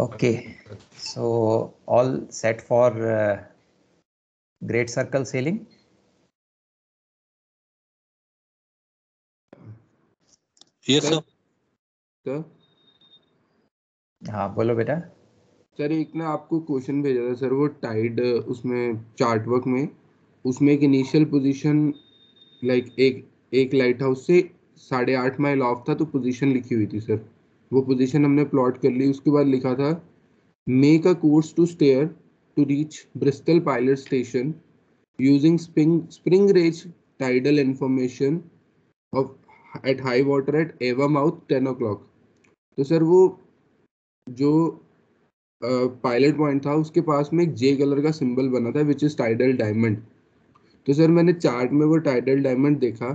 Okay, so all set for great circle sailing? Yes sir. Sir हाँ बोलो बेटा। Sir एक ना आपको क्वेश्चन भेजा था सर, वो टाइड उसमें चार्ट वर्क में, उसमें एक इनिशियल पोजीशन लाइक एक लाइट हाउस से 8.5 माइल ऑफ था, तो पोजीशन लिखी हुई थी सर। वो पोजीशन हमने प्लॉट कर ली। उसके बाद लिखा था make a course to steer to reach Bristol pilot station using spring range tidal information of at high water at Avonmouth 10 o'clock। तो सर वो जो पायलट पॉइंट था उसके पास में एक जे कलर का सिंबल बना था विच इज टाइडल डायमंड। तो सर मैंने चार्ट में वो टाइडल डायमंड देखा।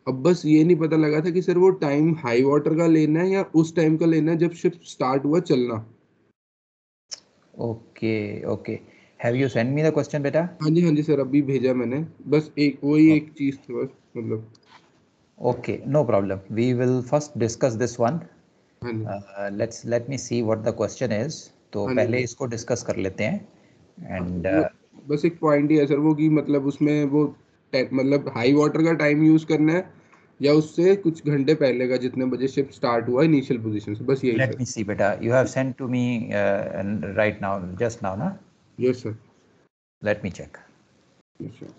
अब बस ये नहीं पता लगा था कि सर वो टाइम हाई वाटर का लेना है या उस टाइम का लेना है जब शिप स्टार्ट हुआ चलना। Okay okay, have you send me the question बेटा? हाँ जी सर, अभी भेजा मैंने। बस एक वही एक चीज थी बस, मतलब। Okay, no problem. We will first discuss this one. हाँ जी Let me see what the question is. तो हाँ पहले जी इसको डिस्कस कर लेते हैं एंड वो बस एक पॉइंट ही है सर वो, कि मतलब उसमें वो मतलब हाई वाटर का टाइम यूज करना है या उससे कुछ घंटे पहले का, जितने बजे शिप स्टार्ट हुआ इनिशियल पोजीशन से, बस यही let सर। me see बेटा, you have sent to me right now, just now ना? Yes sir. Let me check. Yes sir.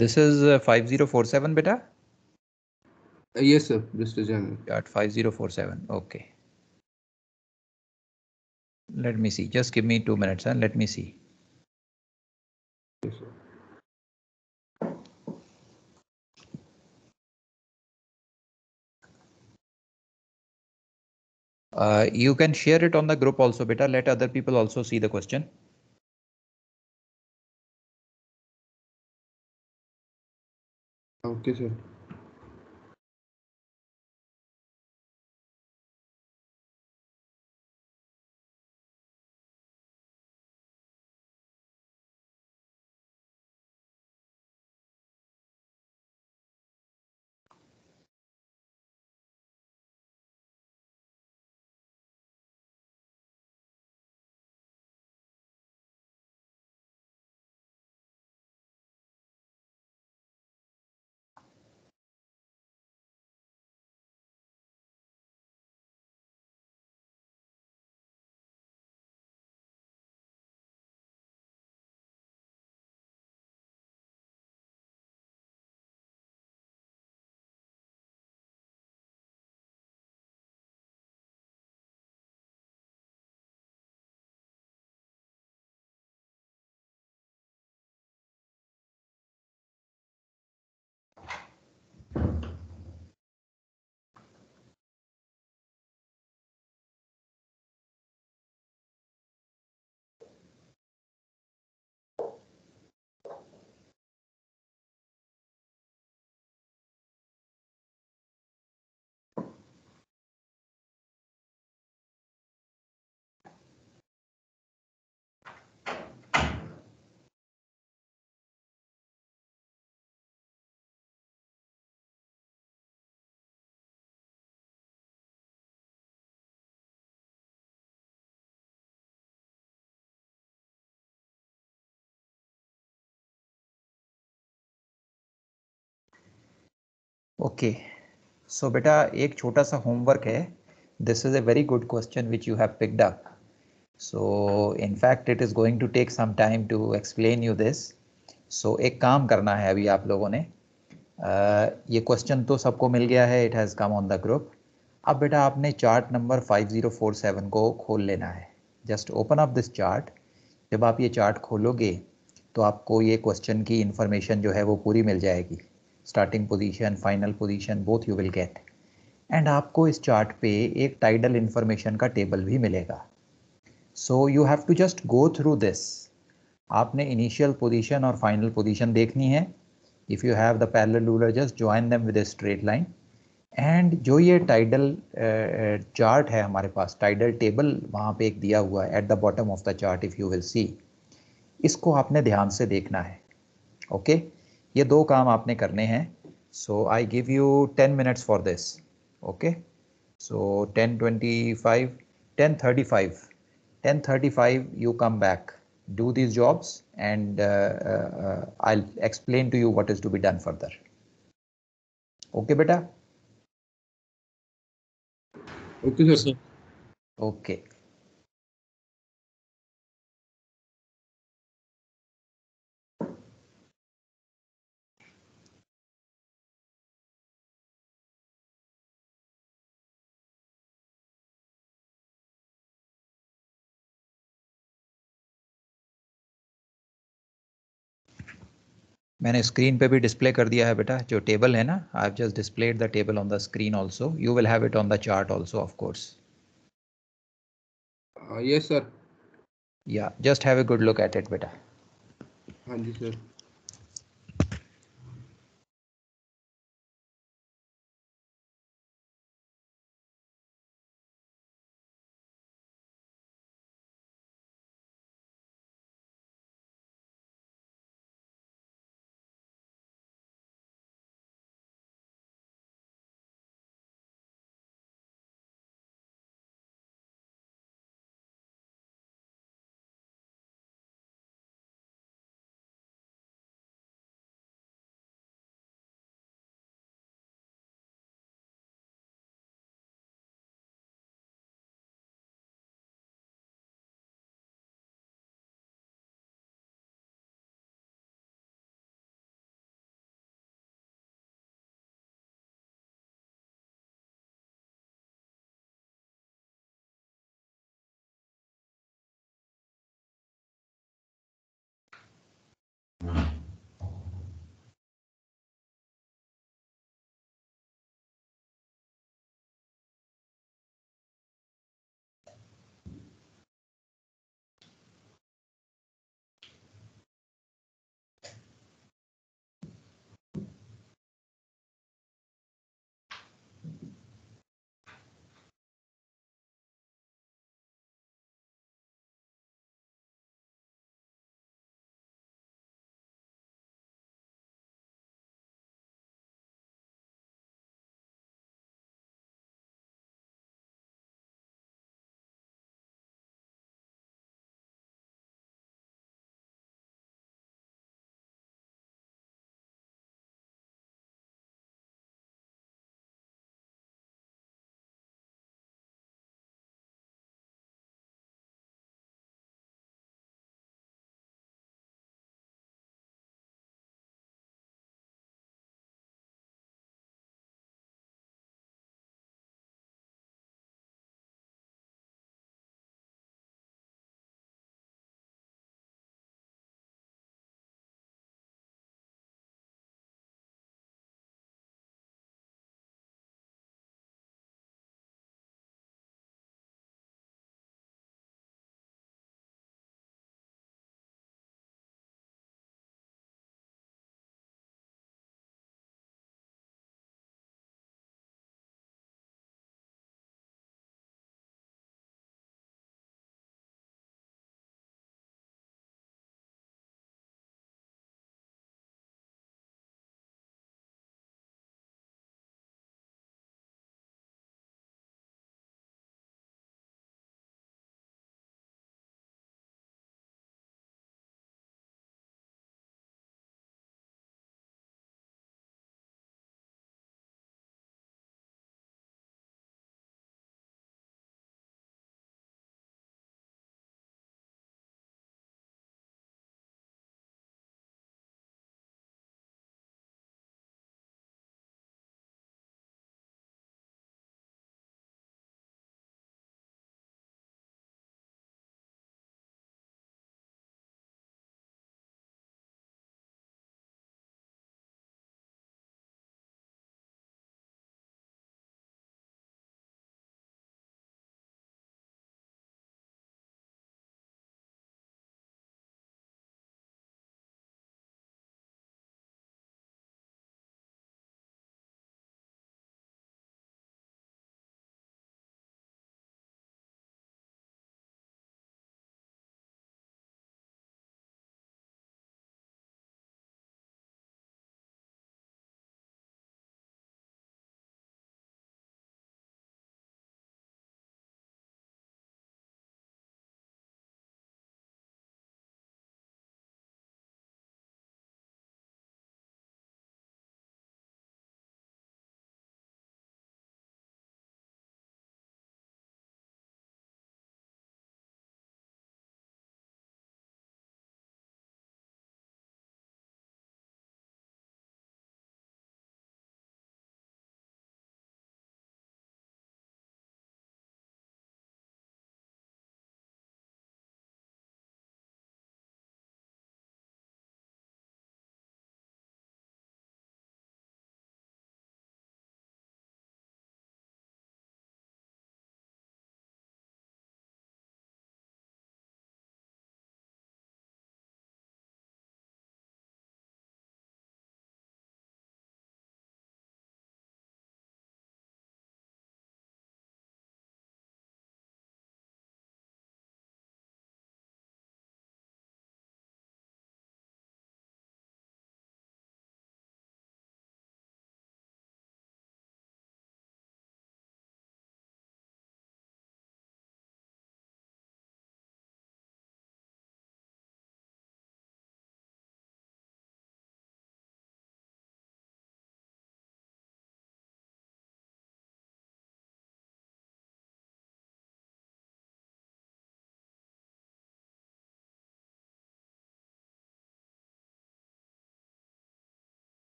This is 5047 बेटा? Yes sir, mister Jain. Chart 5047. Okay. Let me see. Just give me 2 minutes and let me see. Yes sir. You can share it on the group also beta. Let other people also see the question. Okay sir. Okay. So beta एक छोटा सा homework है. This is a very good question which you have picked up. So in fact it is going to take some time to explain you this. So एक काम करना है अभी आप लोगों ने. ये क्वेश्चन तो सबको मिल गया है, it has come on the group. अब बेटा आपने चार्ट नंबर 5047 को खोल लेना है. Just open up this chart. जब आप ये चार्ट खोलोगे तो आपको ये क्वेश्चन की इंफॉर्मेशन जो है वो पूरी मिल जाएगी, starting position, final position, both you will get. And आपको इस चार्ट पे एक टाइडल इंफॉर्मेशन का टेबल भी मिलेगा। So you have to just go through this. आपने इनिशियल पोजीशन और फाइनल पोजीशन देखनी है। If you have the parallel ruler, just join them with a straight line. And जो ये टाइडल चार्ट है हमारे पास, टाइडल टेबल वहाँ पे एक दिया हुआ है at the bottom of the chart, if you will see, इसको आपने ध्यान से देखना है। ओके, ये दो काम आपने करने हैं। So I give you 10 minutes for this. Okay, so 10:25, 10:35, 10:35 you come back, do these jobs, and I'll explain to you what is to be done further. Okay beta? Okay Yes, sir. sir. Okay. मैंने screen पे भी display कर दिया है बेटा, जो table है ना, I have just displayed the table on the screen also, you will have it on the chart also of course. Yes sir. Yeah just have a good look at it बेटा। हाँ जी sir.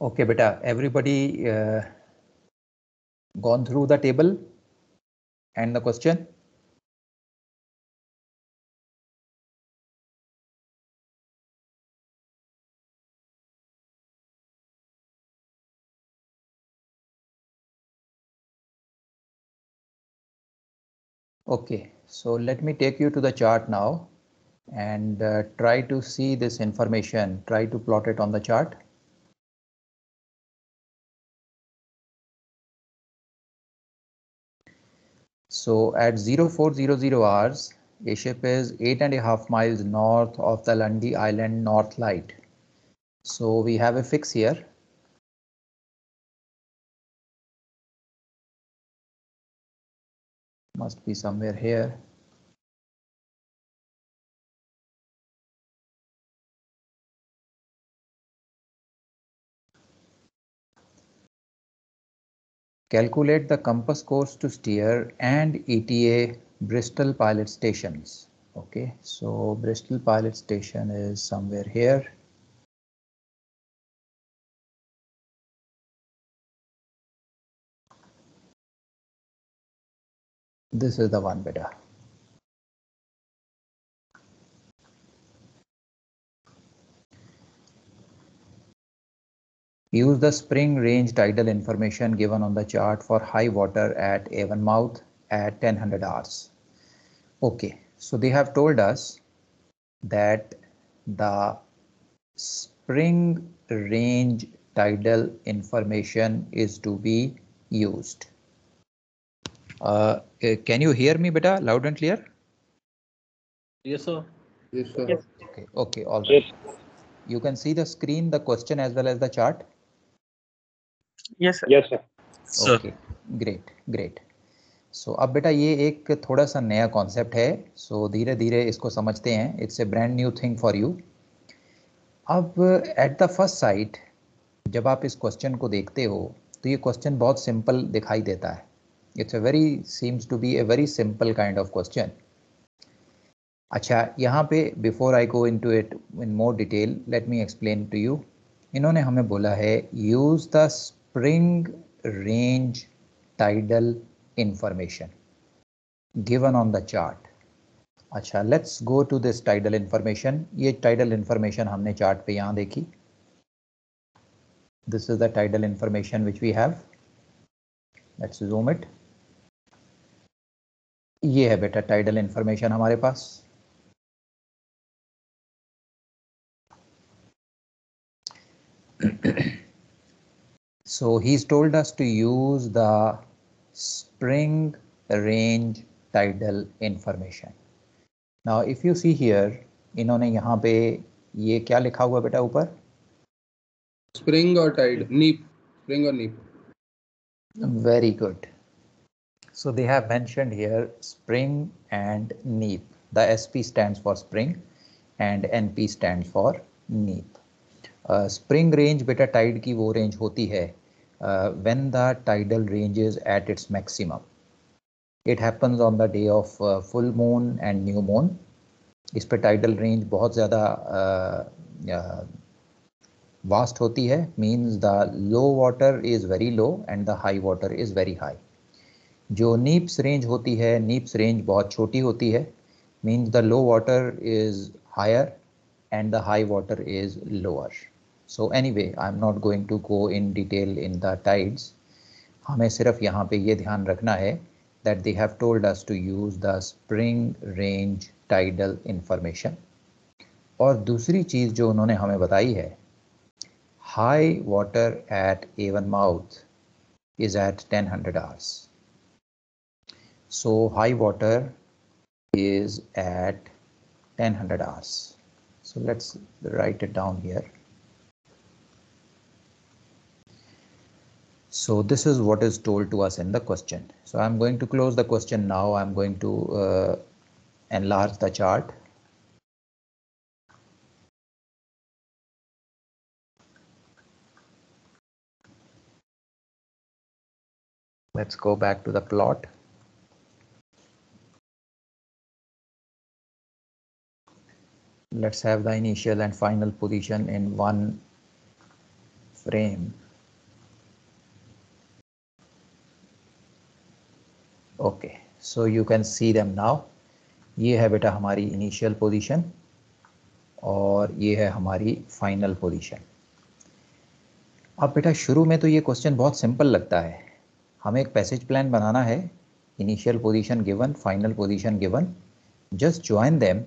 Okay, beta, everybody gone through the table and the question? Okay, so let me take you to the chart now and try to see this information, try to plot it on the chart. So at 0400 hours, a ship is 8.5 miles north of the Lundy Island North Light. So we have a fix here. Must be somewhere here. Calculate the compass course to steer and ETA Bristol pilot stations. Okay, so Bristol pilot station is somewhere here. This is the one, beta. Use the spring range tidal information given on the chart for high water at Avonmouth at 1000 hours. Okay, so they have told us that the spring range tidal information is to be used. Can you hear me, beta, loud and clear? Yes, sir. Yes, sir. Yes. Okay, all right. You can see the screen, the question as well as the chart. Yes, sir. Yes, sir. Okay, great. सो अब बेटा ये एक थोड़ा सा नया concept है, सो धीरे धीरे इसको समझते हैं. It's a brand new thing for you. अब एट द फर्स्ट साइट जब आप इस क्वेश्चन को देखते हो तो ये क्वेश्चन बहुत सिंपल दिखाई देता है. It's a very seems to be a very simple kind of question. अच्छा, यहाँ पे before I go into it in more detail, let me explain to you. इन्होंने हमें बोला है use the spring range tidal information given on the chart. अच्छा, let's go to this tidal information. ये tidal information हमने chart पे यहाँ देखी. This is the tidal information which we have. Let's zoom it. ये है बेटा tidal information हमारे पास. So he's told us to use the spring range tidal information. Now if you see here, इन्होंने यहाँ पे ये क्या लिखा हुआ बेटा ऊपर? स्प्रिंग और टाइड, नीप, स्प्रिंग और नीप. Very good. So they have mentioned here spring and neap. The SP stands for spring and NP stands for neap. Spring range beta tide की वो range होती है when the tidal range is at its maximum. It happens on the day of full moon and new moon. इस पे tidal range बहुत ज़्यादा vast होती है, means the low water is very low and the high water is very high. जो नीप्स range होती है, नीप्स range बहुत छोटी होती है, means the low water is higher and the high water is lower. So anyway, I'm not going to go in detail in the tides. हमें सिर्फ यहाँ पे ये ध्यान रखना है that they have told us to use the spring range tidal information. और दूसरी चीज़ जो उन्होंने हमें बताई है, high water at Avonmouth is at 1000 hours. So high water is at 1000 hours. So let's write it down here. So this is what is told to us in the question. So I'm going to close the question now. I'm going to enlarge the chart. Let's go back to the plot. Let's have the initial and final position in one frame. Okay, so you can see them now. ये है बेटा हमारी initial position और ये है हमारी final position. अब बेटा शुरू में तो ये क्वेश्चन बहुत सिंपल लगता है। हमें एक पैसेज प्लान बनाना है, initial position given, final position given, just join them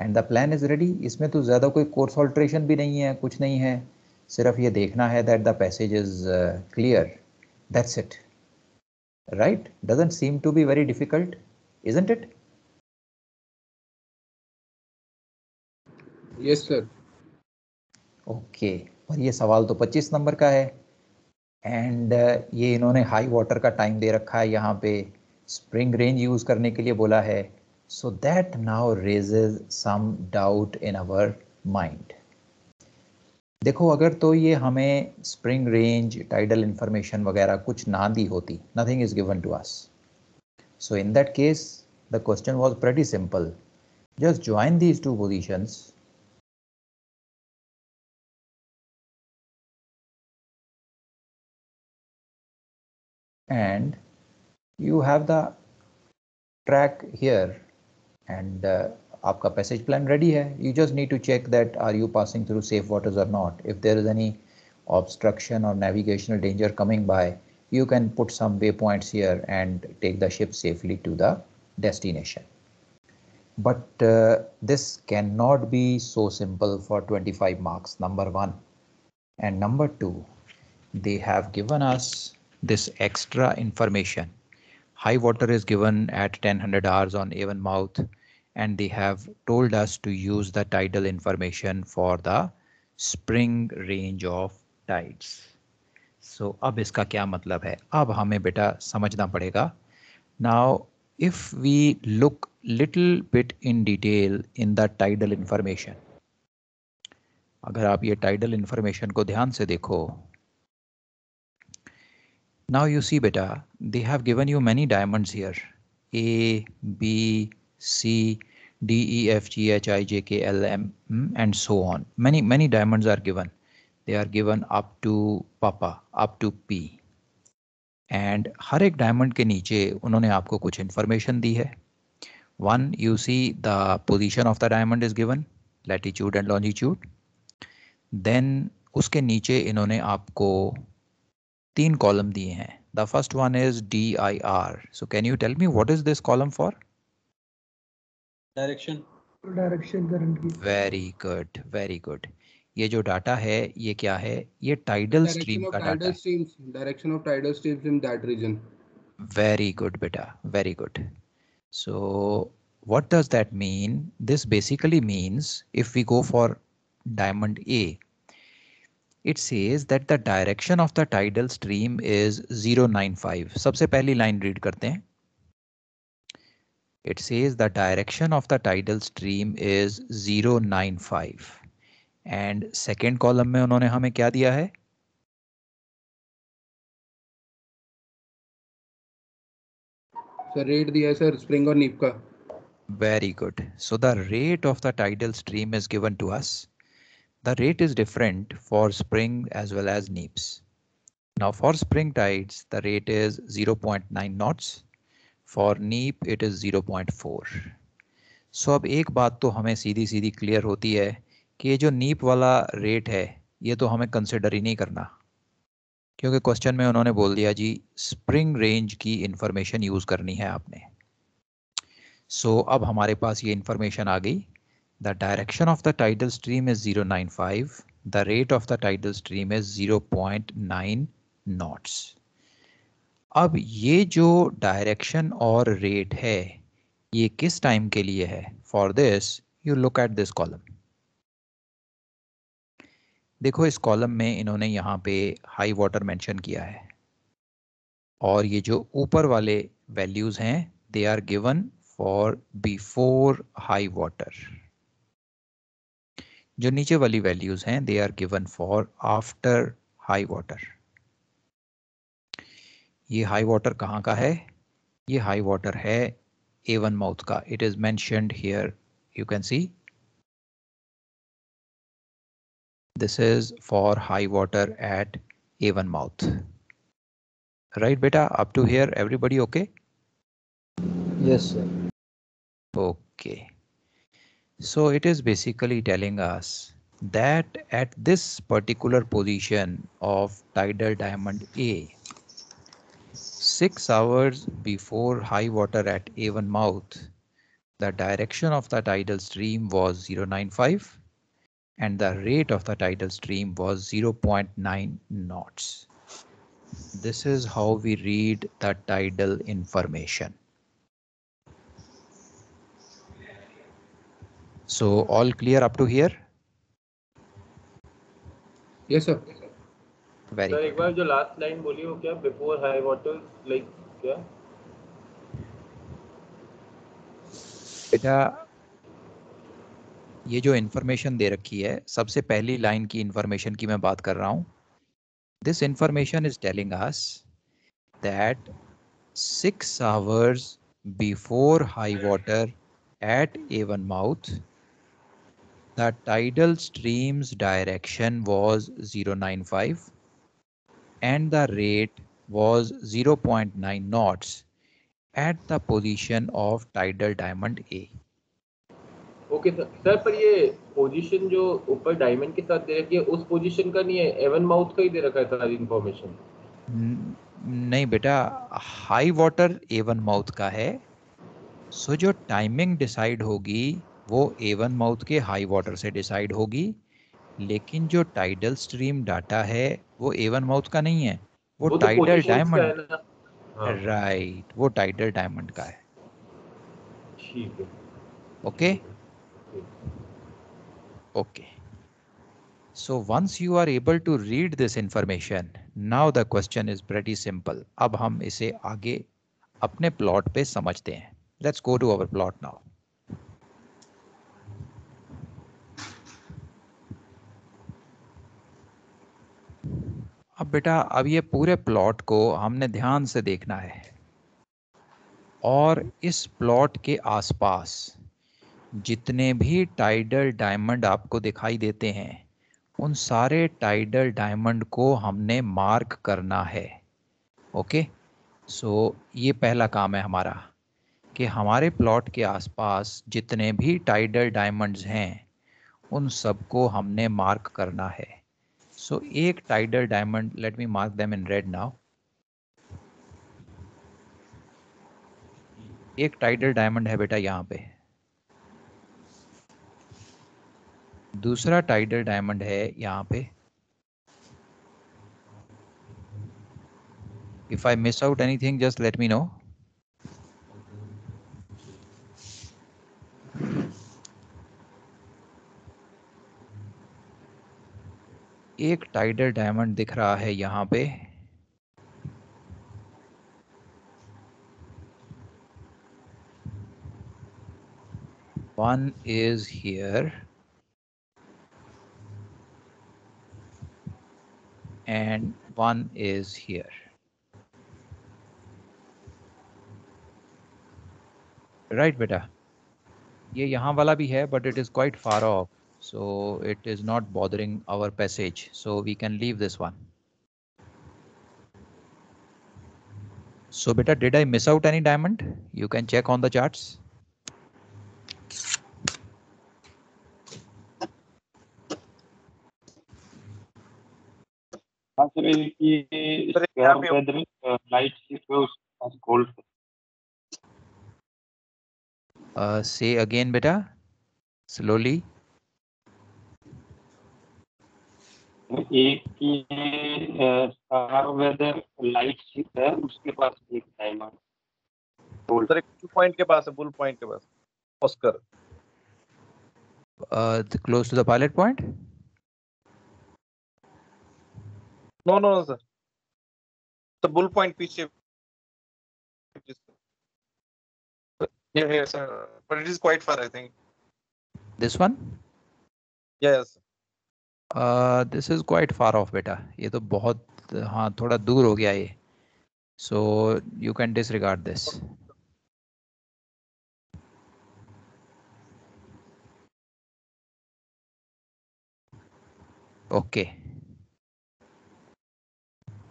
and the plan is ready. इसमें तो ज़्यादा कोई कोर्स ऑल्ट्रेशन भी नहीं है, कुछ नहीं है, सिर्फ ये देखना है that the passage is clear, that's it, right? Doesn't seem to be very difficult, isn't it? Yes sir. Okay, और ये सवाल तो 25 नंबर का है एंड ये इन्होंने हाई वाटर का टाइम दे रखा है, यहाँ पे स्प्रिंग रेंज यूज़ करने के लिए बोला है। So that now raises some doubt in our mind. देखो अगर तो ये हमें स्प्रिंग रेंज, टाइडल इंफॉर्मेशन वगैरह कुछ ना दी होती, nothing is given to us, so in that case the question was pretty simple, just join these two positions and you have the track here and आपका पैसेज प्लान रेडी है. You just need to check that are you passing through safe waters or not. If there is any obstruction or navigational danger coming by, you can put some waypoints here and take the ship safely to the destination. But this cannot be so simple for 25 marks, number one. And number two, they have given us this extra information. High water is given at 1000 hours on Avonmouth, and they have told us to use the tidal information for the spring range of tides. So अब इसका क्या मतलब है? अब हमें बेटा समझना पड़ेगा. Now, if we look little bit in detail in the tidal information, अगर आप ये tidal information को ध्यान से देखो, now you see beta, they have given you many diamonds here, A, B, C, D, E, F, G, H, I, J, K, L, M, and so on. Many diamonds are given. They are given up to Papa, up to P. And हर एक diamond के नीचे उन्होंने आपको कुछ information दी है. One, you see the position of the diamond is given, latitude and longitude. Then उसके नीचे इन्होंने आपको 3 column दिए हैं. The first one is DIR. So can you tell me what is this column for? Direction. Direction current. Very good, very good. ये जो data है ये क्या है? ये टाइडल स्ट्रीम का डाटा है. Direction of tidal streams in that region. Very good beta, very good. So what does that mean? This basically means if we go for diamond A, it says that the direction of the tidal stream is 095. सबसे पहली line read करते हैं. It says the direction of the tidal stream is 095. And second column में उन्होंने हमें क्या दिया है? सर रेट दिया है सर स्प्रिंग और नीप का. Very good. So the rate of the tidal stream is given to us. The rate is different for spring as well as neaps. Now for spring tides, the rate is 0.9 knots. For neap, it is 0.4. So अब एक बात तो हमें सीधी सीधी clear होती है कि ये जो नीप वाला रेट है ये तो हमें कंसिडर ही नहीं करना, क्योंकि क्वेश्चन में उन्होंने बोल दिया जी स्प्रिंग रेंज की इंफॉर्मेशन यूज करनी है आपने. सो अब हमारे पास ये इंफॉर्मेशन आ गई. The direction of the tidal stream is 095. The rate of the tidal stream is 0.9 knots. अब ये जो डायरेक्शन और रेट है ये किस टाइम के लिए है? For this you look at this column. देखो इस कॉलम में इन्होंने यहाँ पे हाई वाटर मेंशन किया है और ये जो ऊपर वाले वैल्यूज हैं they are given for before high water. जो नीचे वाली वैल्यूज हैं they are given for after high water. ये हाई वाटर कहाँ का है? ये हाई वाटर है Avonmouth का. It is mentioned here, you can see This is for high water at Avon mouth. Right, beta? Up to here, everybody okay? Yes, sir. Okay. So it is basically telling us that at this particular position of tidal diamond A, 6 hours before high water at Avon mouth, the direction of the tidal stream was 0.95 and the rate of the tidal stream was 0.9 knots. This is how we read the tidal information. So all clear up to here? Yes, sir. Very sir good. एक बार जो last line बोली वो क्या before high water like क्या बेटा ये जो information दे रखी है, सबसे पहली लाइन की इंफॉर्मेशन की मैं बात कर रहा हूं. This information is telling us that 6 hours before high water at Avon mouth, the tidal stream's direction was 0.95 and the rate was 0.9 knots at the position of tidal diamond A. Okay sir. Sir पर ये position जो ऊपर diamond के साथ दे रखी है उस position का नहीं है, एवन माउथ का ही दे रखा है सारी इंफॉर्मेशन. नहीं बेटा, हाई वाटर एवन माउथ का है. सो जो टाइमिंग डिसाइड होगी वो एवन माउथ के हाई वाटर से डिसाइड होगी, लेकिन जो टाइडल स्ट्रीम डाटा है वो एवन माउथ का नहीं है, वो तो टाइडल पोजीशंस का है डायमंड. ना. हाँ राइट, वो टाइडल डायमंड का है. ठीक है. Okay okay. So once you are able to read this information, now the question is pretty simple. अब हम इसे आगे अपने प्लॉट पे समझते हैं. Let's go to our plot now. अब बेटा अब ये पूरे प्लॉट को हमने ध्यान से देखना है और इस प्लॉट के आसपास जितने भी टाइडल डायमंड आपको दिखाई देते हैं उन सारे टाइडल डायमंड को हमने मार्क करना है. ओके, सो ये पहला काम है हमारा कि हमारे प्लॉट के आसपास जितने भी टाइडल डायमंड्स हैं उन सबको हमने मार्क करना है. सो एक tidal diamond, let me mark them in red now. एक टाइडल डायमंड है बेटा यहाँ पे. दूसरा टाइडल डायमंड है यहाँ पे. If I miss out anything, just let me know. एक टाइडल डायमंड दिख रहा है यहाँ पे. One is here and one is here. Right बेटा, ये यहाँ वाला भी है but it is quite far off, so it is not bothering our passage, so we can leave this one. So beta, did I miss out any diamond? You can check on the charts. हाँ sir, ये weather light से gold. Say again beta, slowly. एक की star weather light ship है, उसके पास एक diamond gold. Sir एक बुल पॉइंट के पास है, बुल पॉइंट के पास Oscar. Close to the pilot point. No no no sir, the bull point पीछे. Yeah, sir. But it is quite far, I think. This one. Yes. This is quite far off बेटा. ये तो बहुत, हाँ थोड़ा दूर हो गया ये. So you can disregard this. Okay.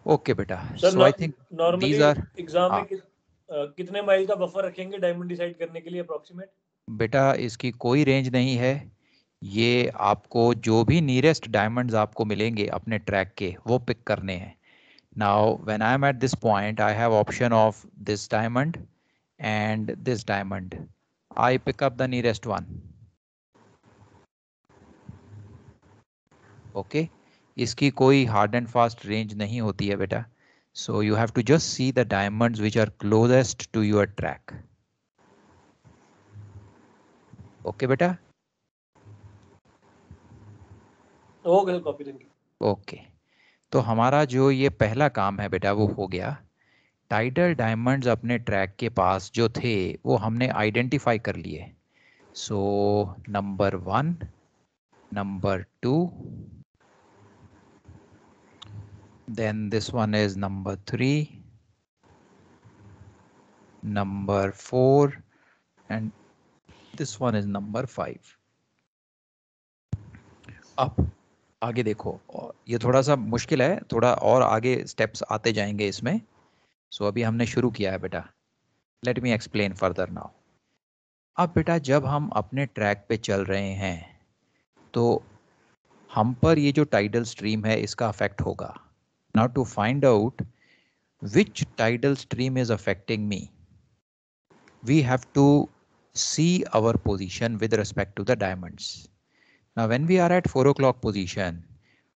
Okay, beta. Sir, So I think normally these are exam में कितने माइल का बफर रखेंगे डायमंड डिसाइड करने के लिए अप्रोक्सीमेट? बेटा इसकी कोई रेंज नहीं है, ये आपको जो भी नियरेस्ट डायमंड्स आपको मिलेंगे अपने ट्रैक के वो पिक करने हैं. Now when I am at this point, I have option of this diamond and this diamond. I pick up the nearest one. Okay, इसकी कोई hard and fast range नहीं होती है बेटा. So you have to just see the diamonds which are closest to your track. Okay बेटा? Okay, copy देंगे. Okay. तो हमारा जो ये पहला काम है बेटा वो हो गया. टाइडल डायमंड्स अपने ट्रैक के पास जो थे वो हमने आइडेंटिफाई कर लिए. So number 1, number 2, then this one is number 3, number 4, and this one is number 5. अब आगे देखो, ये थोड़ा सा मुश्किल है, थोड़ा और आगे स्टेप्स आते जाएंगे इसमें. सो अभी हमने शुरू किया है बेटा. Late me explain further now. अब बेटा जब हम अपने ट्रैक पे चल रहे हैं तो हम पर ये जो टाइडल स्ट्रीम है इसका अफेक्ट होगा. Now to find out which tidal stream is affecting me, we have to see our position with respect to the diamonds. Now when we are at 4 o'clock position,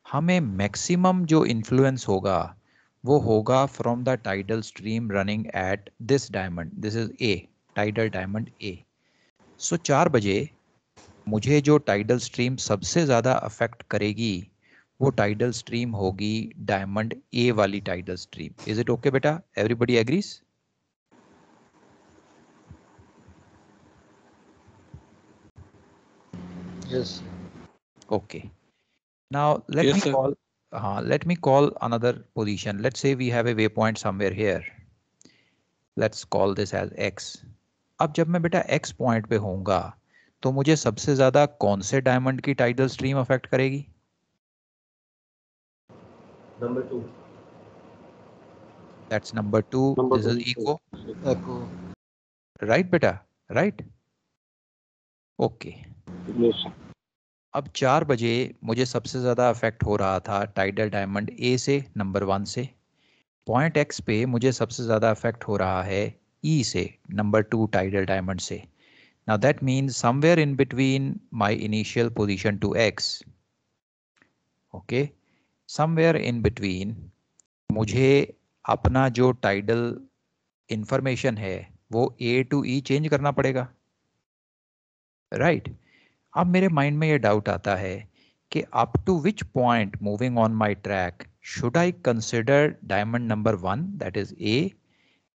हमें maximum जो influence होगा वो होगा from the tidal stream running at this diamond. This is A, tidal diamond A. So 4 बजे मुझे जो tidal stream सबसे ज़्यादा affect करेगी वो टाइडल स्ट्रीम होगी डायमंड ए वाली tidal stream. Is it okay बेटा? Everybody agrees? Yes. Okay. Now let me call another position. Let's say we have a waypoint somewhere here. Let's call this as X. अब जब मैं बेटा X point पे होऊंगा तो मुझे सबसे ज्यादा कौन से डायमंड की टाइडल स्ट्रीम अफेक्ट करेगी? Number 2. That's number 2. This is echo. Echo. Right बेटा? Right? Okay. Yes, sir. अब 4 बजे मुझे सबसे ज़्यादा अफेक्ट हो रहा था टाइडल डायमंड ए से, नंबर 1 से. पॉइंट एक्स पे मुझे सबसे ज़्यादा अफेक्ट हो रहा है ई से, नंबर 2 टाइडल डायमंड से. Now that means somewhere in between my initial position to X, okay, somewhere in between मुझे अपना जो टाइडल इंफॉर्मेशन है वो ए टू ई चेंज करना पड़ेगा. राइट? अब मेरे माइंड में ये डाउट आता है कि up to which point moving on my track should I consider diamond number 1 that is A,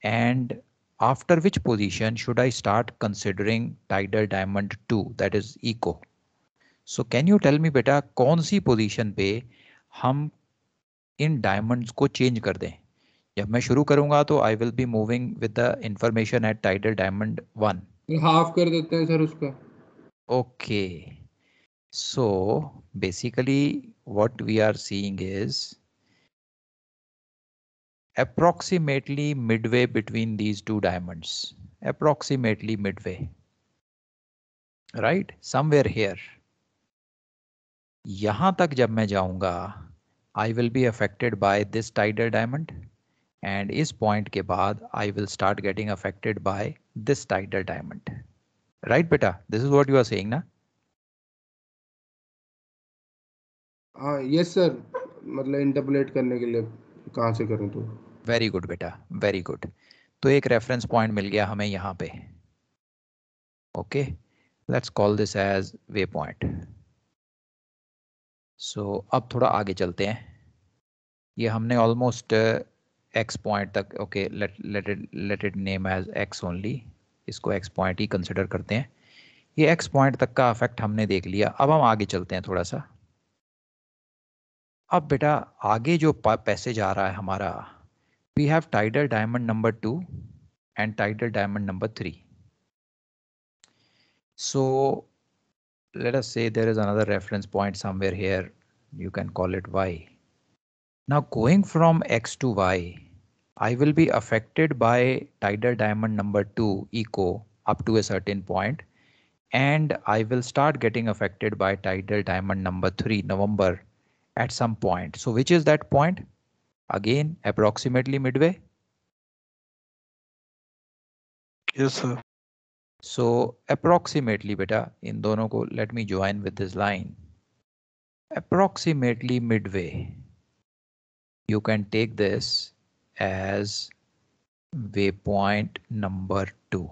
and after which position should I start considering tidal diamond 2 that is echo. So can you tell me बेटा कौन सी position पे हम इन diamonds को change कर दें? जब मैं शुरू करूंगा तो I will be moving with the information at tidal diamond 1. Half कर देते हैं सर उसका. Okay, so basically what we are seeing is approximately midway between these two diamonds, approximately midway, right? Somewhere here. यहाँ तक जब मैं जाऊँगा I will be affected by this tidal diamond, and इस point के बाद I will start getting affected by this tidal diamond. Right बेटा? This is what you are saying ना? यस सर, मतलब इंटरपोलेट करने के लिए कहाँ से करूँ तो. वेरी गुड बेटा, वेरी गुड. तो एक रेफरेंस पॉइंट मिल गया हमें यहाँ पे. Okay, let's call this as way point. सो अब थोड़ा आगे चलते हैं. ये हमने ऑलमोस्ट एक्स पॉइंट तक, okay, let it name as X only. इसको एक्स पॉइंट ही कंसिडर करते हैं. ये एक्स पॉइंट तक का अफेक्ट हमने देख लिया. अब हम आगे चलते हैं थोड़ा सा. अब बेटा आगे जो पैसेज आ रहा है हमारा, we have tidal diamond number 2 and tidal diamond number 3. So let us say there is another reference point somewhere here. You can call it y. Now going from x to y, I will be affected by tidal diamond number 2 eco up to a certain point, and I will start getting affected by tidal diamond number 3 November at some point. So which is that point? Again, approximately midway. Yes, sir. So approximately beta in दोनों को let me join with this line. Approximately midway. You can take this as waypoint number 2.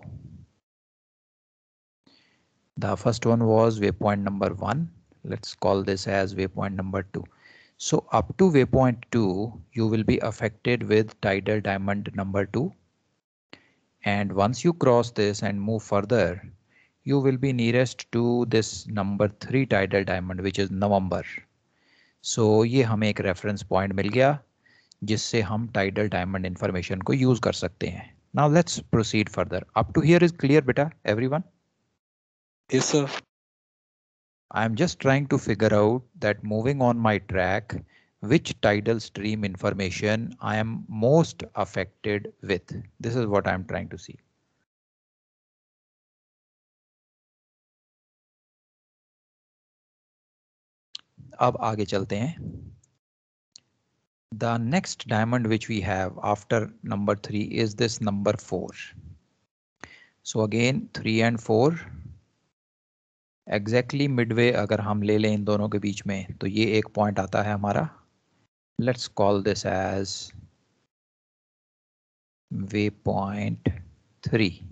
The first one was waypoint number 1. Let's call this as waypoint number 2. So up to waypoint 2, you will be affected with tidal diamond number 2. And once you cross this and move further, you will be nearest to this number 3 tidal diamond, which is November. So ये हमें एक reference point मिल गया जिससे हम tidal diamond information को use कर सकते हैं. Now let's proceed further. Up to here is clear, beta, everyone? Yes, sir. I am just trying to figure out that moving on my track, which tidal stream information I am most affected with. This is what I am trying to see. अब आगे चलते हैं. The next diamond which we have after number 3 is this number 4. So again 3 and 4 exactly midway अगर हम ले लें इन दोनों के बीच में तो ये एक पॉइंट आता है हमारा. Let's call this as waypoint 3.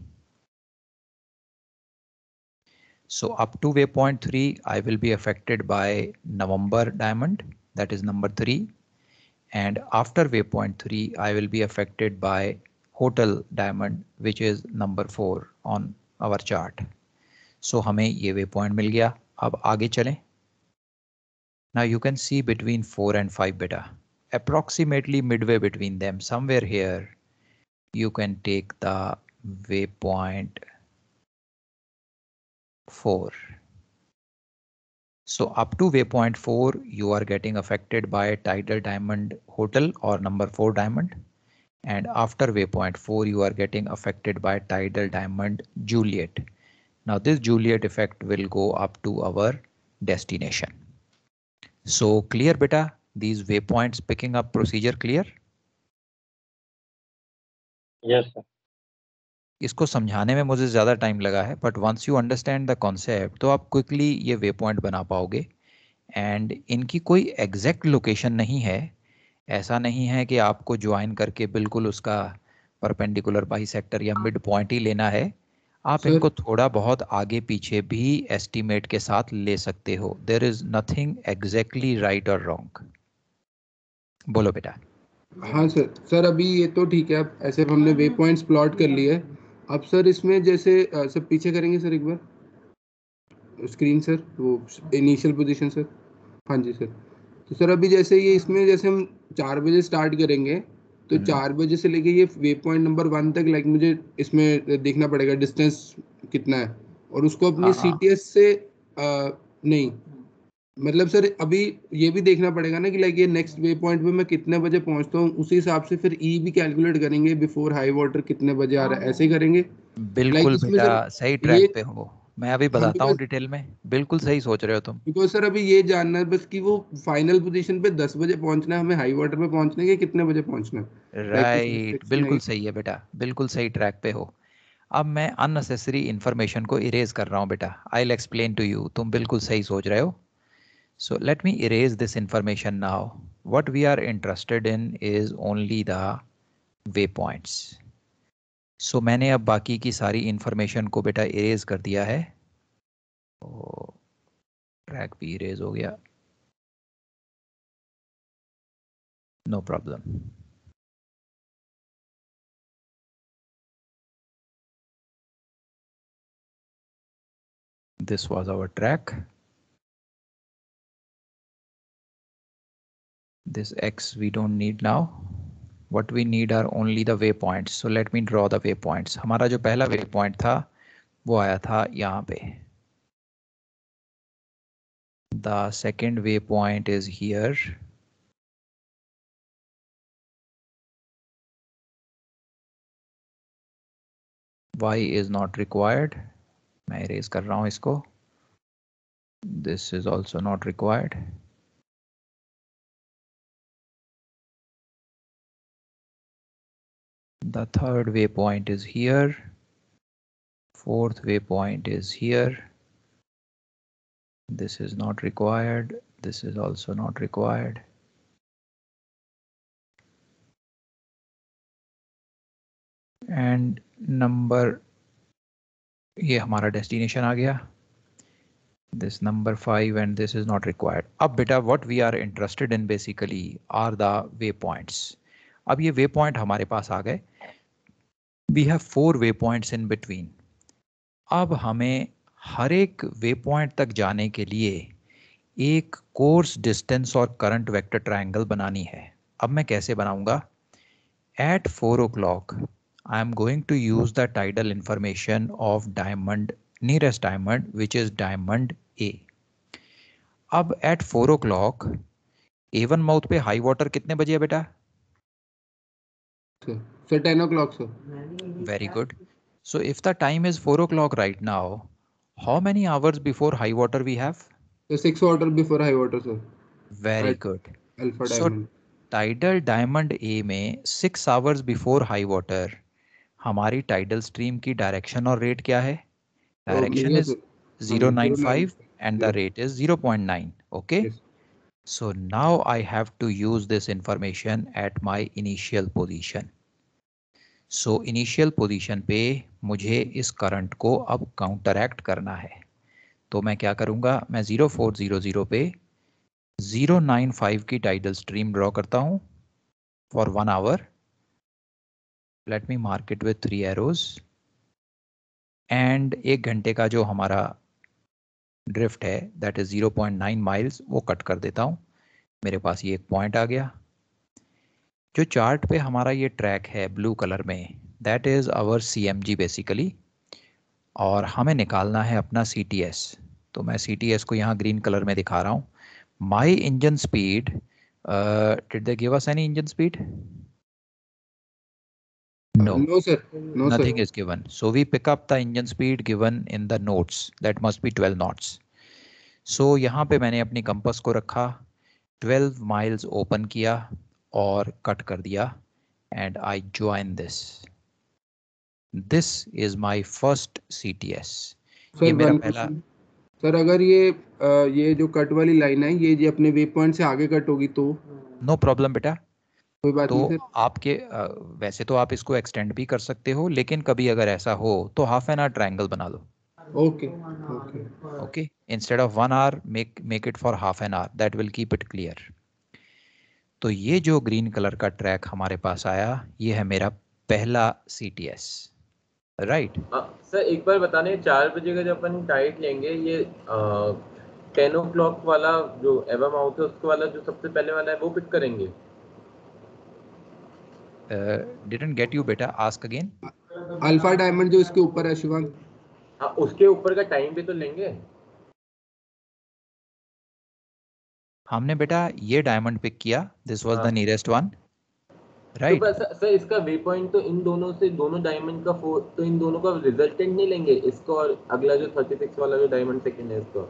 So up to waypoint 3 I will be affected by November diamond, that is number 3. And after waypoint 3 I will be affected by hotel diamond, which is number 4 on our chart. So हमें ये waypoint मिल गया. अब आगे चलें. Now you can see between 4 and 5 beta, approximately midway between them, somewhere here, you can take the waypoint 4. So up to waypoint 4, you are getting affected by tidal diamond hotel or number 4 diamond. And after waypoint 4, you are getting affected by tidal diamond Juliet. Now this Juliet effect will go up to our destination. So clear beta, these waypoints picking up procedure clear? Yes, sir. इसको समझाने में मुझे ज़्यादा time लगा है, but once you understand the concept तो आप quickly ये वे पॉइंट बना पाओगे. एंड इनकी कोई एग्जैक्ट लोकेशन नहीं है. ऐसा नहीं है कि आपको ज्वाइन करके बिल्कुल उसका परपेंडिकुलर बाइसेक्टर या मिड पॉइंट ही लेना है. आप इनको थोड़ा बहुत आगे पीछे भी एस्टिमेट के साथ ले सकते हो. There is nothing exactly right और रॉन्ग. बोलो बेटा. हाँ सर. सर अभी ये तो ठीक है, अब ऐसे हमने वे पॉइंट्स प्लॉट कर लिए. अब सर इसमें जैसे सर पीछे करेंगे सर एक बार स्क्रीन सर, वो इनिशियल पोजीशन सर. हाँ जी सर. तो सर अभी जैसे ये इसमें जैसे हम 4 बजे स्टार्ट करेंगे तो 4 बजे से लेके ये वे पॉइंट नंबर 1 तक लाइक मुझे इसमें देखना पड़ेगा डिस्टेंस कितना है, और उसको अपनी CTS से नहीं मतलब सर अभी ये भी देखना पड़ेगा ना कि लाइक ये नेक्स्ट वे पॉइंट पे मैं कितने बजे पहुंचता हूँ, उसी हिसाब से फिर ई भी कैलकुलेट करेंगे बिफोर हाई वाटर कितने बजे आ रहा है, ऐसे ही करेंगे. बिल्कुल बेटा सही ट्रैक पे हो. मैं अभी बताता हूँ डिटेल में. बिल्कुल सही सोच रहे हो तुम. बिकॉज सर अभी ये जानना है बस कि वो फाइनल पोजीशन पे 10 बजे पहुंचना है, हमें हाई वाटर पे पहुंचने के कितने बजे पहुंचना है. राइट, बिल्कुल सही है बेटा, बिल्कुल सही ट्रैक पे हो. अब मैं अननेसेसरी इंफॉर्मेशन को इरेज कर रहा हूँ बेटा. I will explain to you. तुम बिल्कुल सही सोच रहे हो. So let me erase this information now. What we are interested in is only the waypoints. So मैंने अब बाकी की सारी इंफॉर्मेशन को बेटा इरेज कर दिया है. तो ट्रैक भी इरेज हो गया. No problem. This was our track. This X we don't need now. What we need are only the waypoints. So let me draw the waypoints. हमारा जो पहला waypoint था वो आया था यहाँ पे. The second waypoint is here. Y is not required. मैं erase कर रहा हूँ इसको. This is also not required. The third waypoint is here. Fourth waypoint is here. This is not required. This is also not required. And number, ये हमारा destination आ गया. This number 5 and this is not required. अब बेटा what we are interested in basically are the waypoints. अब ये waypoint हमारे पास आ गए. We have 4 waypoints in between. अब हमें हर एक waypoint तक जाने के लिए एक course distance और current vector triangle बनानी है. अब मैं कैसे बनाऊंगा? At 4 o'clock, I am going to use the tidal information of diamond, nearest diamond, which is diamond A. अब at 4 o'clock, A1 mouth पे high water कितने बजे है बेटा? Sir, 10 o'clock, sir. Very good. So if the time is 4 o'clock right now, how many hours before high water we have? So 6 water before high water, sir. Very At good. Alpha So diamond. tidal diamond A में 6 hours before high water, हमारी tidal stream की direction और rate क्या है? Direction yes, is sir. 0.95 and the Yes. rate is 0.9. Okay. Yes. So now I have to use this information at my initial position. So initial position पे मुझे इस current को अब counteract करना है. तो मैं क्या करूँगा? मैं 0400 पे 095 की tidal stream draw करता हूँ for 1 hour. Let me mark it with 3 arrows. And 1 घंटे का जो हमारा ड्रिफ्ट है दैट इज 0.9 माइल्स, वो कट कर देता हूँ. मेरे पास ये एक पॉइंट आ गया. जो चार्ट पे हमारा ये ट्रैक है ब्लू कलर में, that is our CMG basically, और हमें निकालना है अपना CTS. तो मैं CTS को यहाँ ग्रीन कलर में दिखा रहा हूँ. My engine speed, did they give us any engine speed? No. No, sir. No, Nothing sir. is given. So we pick up the engine speed given in the notes. That must be 12 knots. So यहाँ पे मैंने अपनी compass को रखा, 12 miles open किया और cut कर दिया, and I join this. This is my first CTS. ये Sir, मेरा one पहला. question. सर अगर ये जो कट वाली लाइन है ये अपने वे पॉइंट से आगे कट होगी तो नो प्रॉब्लम बेटा. कोई बात तो नहीं सर. आपके वैसे तो आप इसको एक्सटेंड भी कर सकते हो, लेकिन कभी अगर ऐसा हो तो हाफ एन आवर ट्रायंगल बना लो. Okay okay Okay, instead of 1 hour, make it for half an hour. That will keep it clear. तो ये जो ग्रीन कलर का ट्रैक हमारे पास आया, ये है मेरा पहला CTS. राइट? सर एक बार बताने, 4 बजे का जब अपन टाइट लेंगे, ये 10 o'clock वाला जो एवा माउथ है उसको वाला जो सबसे पहले वाला है वो पिक करेंगे. Didn't get you बेटा, ask again. अल्फा डायमंड जो इसके ऊपर है शिवांग. हाँ, उसके ऊपर का टाइम भी तो लेंगे. हमने बेटा ये डायमंड पिक किया, this was the nearest one. Right? तो सर इसका वे पॉइंट तो इन दोनों से, दोनों डायमंड का तो इन दोनों का रिजल्टेंट नहीं लेंगे, इसका और अगला जो 36 वाला जो डायमंड सेकंड है इसका.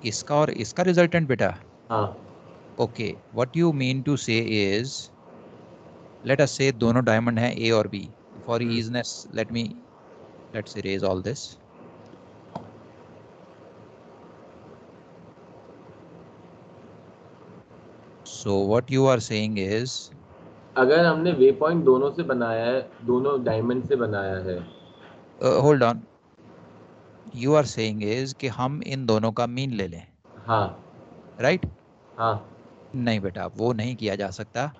इसका और इसका रिजल्टेंट बेटा. हाँ. Okay, what you mean to say is, let us say दोनों डायमंड हैं A और B. For easiness let's erase all this. So what you are saying is, अगर हमने वे पॉइंट दोनों से बनाया है, दोनों डायमंड से बनाया है. hold on. You are saying is कि हम इन दोनों का मीन ले लें. हाँ. राइट? हाँ. नहीं बेटा, वो नहीं किया जा सकता.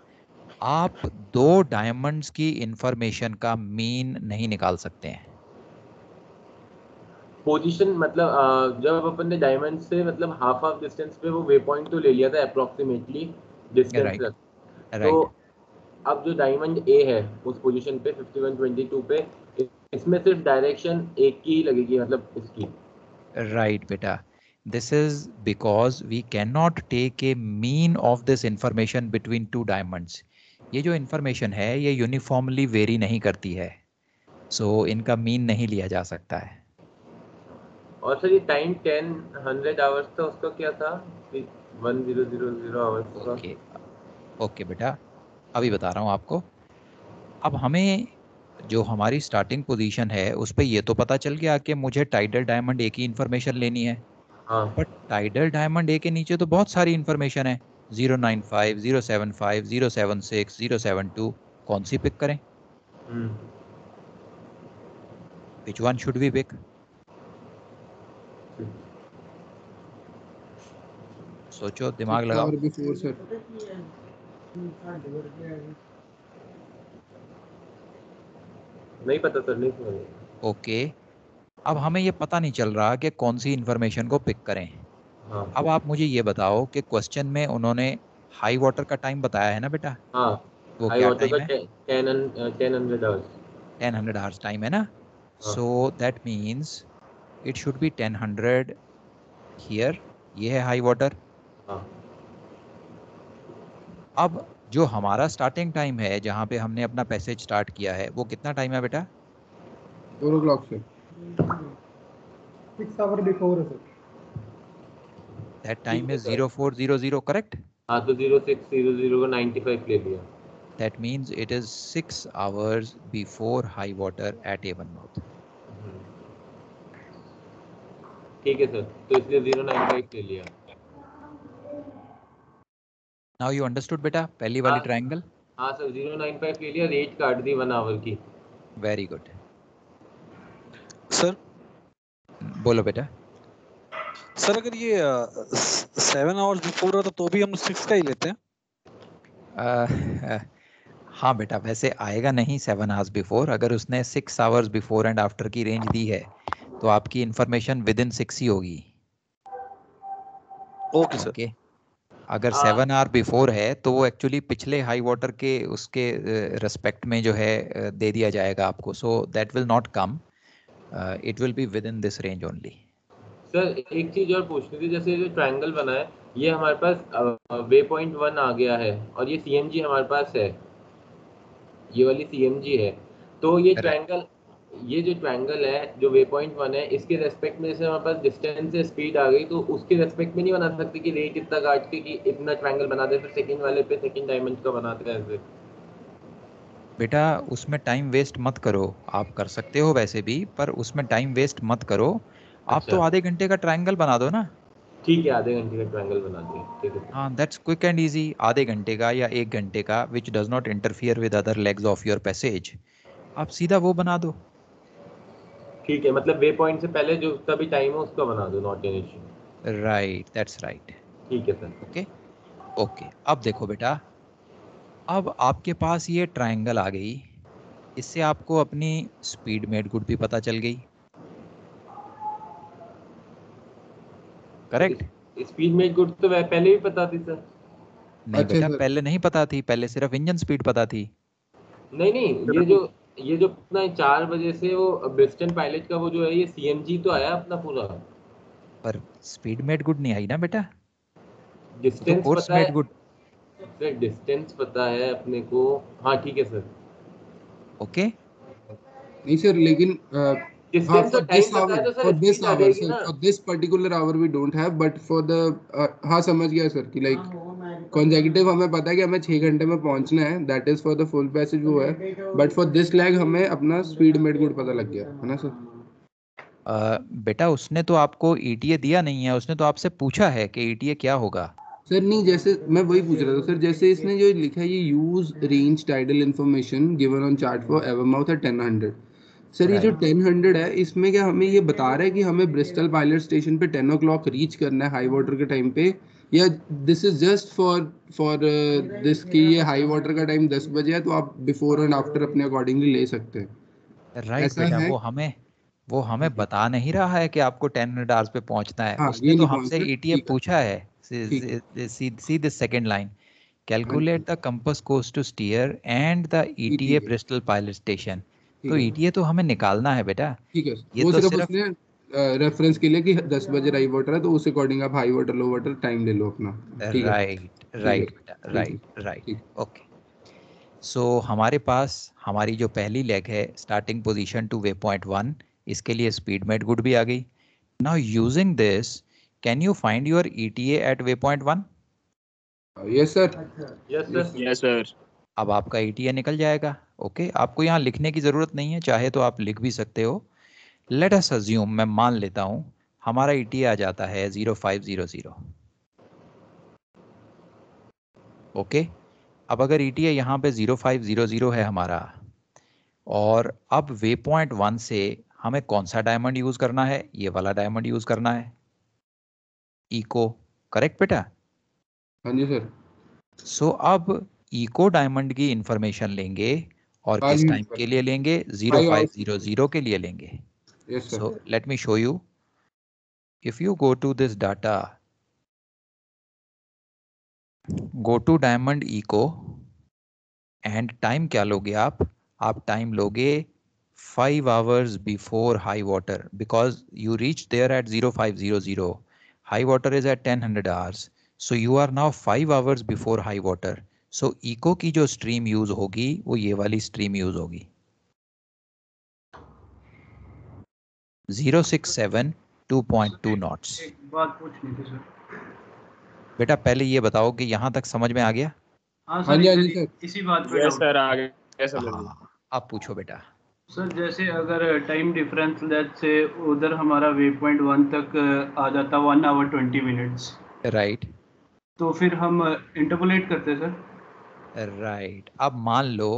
आप दो डायमंड्स की इंफॉर्मेशन का मीन नहीं निकाल सकते हैं. पोजीशन मतलब जब अपन ने डायमंड से मतलब हाफ डिस्टेंस पे वो वे पॉइंट तो ले लिया था अप्रोक्सीमेटली डिस्टेंस. राइट. तो राइट. अब जो डायमंड ए है उस पोजीशन पे 5122 पे, इसमें सिर्फ डायरेक्शन एक की ही लगेगी, मतलब इसकी. राइट बेटा, This is because we cannot take a mean of this information between two diamonds. ये जो information है ये uniformly vary नहीं करती है, so इनका mean नहीं लिया जा सकता है. और सर ये टाइम 100 आवर्स था, उसका क्या था? 1000 आवर्स का. ओके बेटा, अभी बता रहा हूँ आपको. अब हमें जो हमारी स्टार्टिंग पोजीशन है उस पर ये तो पता चल गया कि मुझे टाइडल डायमंड ए की इंफॉर्मेशन लेनी है. हाँ. बट टाइडल डायमंड ए के नीचे तो बहुत सारी इंफॉर्मेशन है. 095, 075, 076, 072. कौन सी पिक करें? Which one should we pick? सोचो, दिमाग लगाओ. नहीं पता सर, नहीं समझ. ओके, अब हमें ये पता नहीं चल रहा कि कौन सी इंफॉर्मेशन को पिक करें. हाँ. अब आप मुझे ये बताओ कि क्वेश्चन में उन्होंने हाई वाटर का टाइम बताया है ना बेटा? हाँ. वो हाई क्या वाटर टाइम का है? 1000 आवर्स. 1000 आवर्स टाइम है ना? So that means it should be 1000 here. ये है हाई वाटर. हाँ. अब जो हमारा स्टार्टिंग टाइम है जहाँ पे हमने अपना पैसेज स्टार्ट किया है वो कितना टाइम है बेटा? 4 o'clock से 6 आवर बिफोर है sir. That time is 0400, correct? हाँ, तो 0600 को 95 ले लिया. That means it is 6 hours before high water at Avonmouth. ठीक है सर, तो इसलिए 095 ले लिया. Now you understood बेटा पहली वाली ट्रायंगल? हाँ सर, 095 ले लिया, रेट काट दी 1 आवर की. Very good. सर बोलो बेटा. सर अगर ये 7 आवर्स बिफोर होता तो भी हम 6 का ही लेते हैं. हाँ बेटा, वैसे आएगा नहीं 7 आवर्स बिफोर. अगर उसने 6 आवर्स बिफोर एंड आफ्टर की रेंज दी है तो आपकी इंफॉर्मेशन विद इन 6 ही होगी. Okay sir. ओके, अगर 7 आवर बिफोर है तो वो एक्चुअली पिछले हाई वाटर के उसके रेस्पेक्ट में जो है दे दिया जाएगा आपको. So that will not come, it will be with in this range only. Sir एक चीज और पूछनी थी, जैसे जो ट्रायंगल बना है ये हमारे पास वे पॉइंट 1 आ गया है और ये सीएमजी हमारे पास है, ये वाली सीएमजी है. तो ये ट्रायंगल, ये जो ट्रायंगल है जो वे पॉइंट 1 है, इसके रेस्पेक्ट में जैसे हमारे पास डिस्टेंस से स्पीड आ गई तो उसके रेस्पेक्ट में नहीं बना सकते कि रेट इतना काट के कि इतना ट्रायंगल बना दे, फिर सेकंड वाले पे सेकंड डायमंड का बनाते हैं ऐसे. बेटा उसमें टाइम वेस्ट मत करो. आप कर सकते हो वैसे भी, पर उसमें टाइम वेस्ट मत करो. आप तो आधे घंटे का ट्रायंगल बना दो ना. ठीक है, आधे घंटे का ट्रायंगल बना दिए. ठीक है. हाँ, दैट्स क्विक एंड इजी. आधे घंटे का या 1 घंटे का which does not interfere with other legs of your passage. आप सीधा वो बना दो. ठीक है, मतलब वे पॉइंट से पहले जो तभी टाइम है उसका बना दो, not an issue. Right, that's right. ठीक है सर. Okay okay. अब देखो बेटा, अब आपके पास ये ट्रायंगल आ गई. इससे आपको अपनी स्पीड मेड गुड भी पता चल गई. करेक्ट? स्पीड मेड गुड तो वह पहले भी पता थी सर. नहीं बेटा, पहले नहीं पता थी. पहले सिर्फ इंजन स्पीड पता थी. नहीं, ये जो अपना 4 बजे से वो ब्रिस्टन पायलट का वो जो है ये सीएमजी तो आया अपना पूरा, पर स्पीड मेड गुड नहीं आई ना बेटा. डिस्टेंस कोर्स पता है मेड गुड. सर, डिस्टेंस पता है अपने को. हाँ ठीक है सर. ओके. नहीं सर, लेकिन डिस्टेंस और टाइम पता है तो for सर this स्पीड आ hour, जाएगी sir, ना. for this particular hour we don't have, but for the हाँ समझ गया सर कि लाइक consecutive हमें पता है कि हमें 6 घंटे में पहुंचना है, that is for the full passage वो है, but for this leg हमें अपना speed made good पता लग गया है ना सर. बेटा उसने तो आपको ETA दिया नहीं है, उसने तो आपसे पूछा है कि ETA क्या होगा. सर नहीं, जैसे मैं वही पूछ रहा था सर, जैसे इसने जो लिखा है ये use range tidal information given on chart for Avonmouth है 1000. सर ये जो 1000 है इसमें क्या हमें ये बता रहा है कि हमें ब्रिस्टल पायलट स्टेशन पे 10 o'clock रीच करना है हाई वाटर के टाइम पे, या this is just for this कि ये हाई वाटर का टाइम 10 बजे है तो आप बिफोर एंड आफ्टर अपने अकॉर्डिंगली ले सकते हैं. राइट बेटा, वो हमें बता नहीं रहा है कि आपको 10 आवर्स पे पहुंचना है. उसने तो हमसे ETA पूछा है. See this second line. Calculate the compass course to steer and the ETA Bristol Pilot Station. तो ETA तो हमें निकालना है बेटा. ठीक है, ये वो तो सिर्फ सिर्फ उसने रेफरेंस के लिए कि 10 बजे हाई वाटर है, तो उस अकॉर्डिंग आप हाई वाटर लो वाटर टाइम ले लो अपना। ठीक है, राइट राइट बेटा, ठीक है, राइट राइट, ठीक। ओके। सो हमारे पास हमारी जो पहली लेग है, starting position to way point 1, इसके लिए स्पीड मेट गुड भी आ गई। Now using this, can you find your ETA at way point 1? Yes sir. Yes sir. Yes sir. अब आपका ETA निकल जाएगा। ओके, आपको यहाँ लिखने की ज़रूरत नहीं है, चाहे तो आप लिख भी सकते हो। लेट अस अज्यूम, मैं मान लेता हूँ हमारा ETA आ जाता है 0500। ओके, अब अगर ETA यहाँ पे 0500 है हमारा, और अब वे पॉइंट 1 से हमें कौन सा डायमंड यूज़ करना है? ये वाला डायमंड यूज़ करना है, इको। करेक्ट बेटा? हाँ जी सर। सो अब इको डायमंड की इंफॉर्मेशन लेंगे, और किस टाइम के लिए लेंगे? 0500 के लिए लेंगे। Yes sir. So let me show you. If you go to this data, go to Diamond Eco, and time क्या लोगे आप? आप time लोगे 5 hours before high water, because you reached there at 0500. High water is at 1000 hours. So you are now 5 hours before high water. So Eco की जो stream use होगी वो ये वाली stream use होगी, 067 2.2 knots. एक बात पूछनी थी सर। बेटा पहले ये बताओ कि यहाँ तक समझ में आ गया? हाँ हाँ सर, जी, हाँ जी सर। इसी बात पे यस डाउट। सर, आगे कैसा लगे? हाँ, आप पूछो बेटा। सर जैसे अगर टाइम डिफरेंस लेट से उधर हमारा वे पॉइंट 1 तक आ जाता 1 आवर 20 मिनट्स, राइट तो फिर हम इंटरपोलेट करते सर। राइट, अब मान लो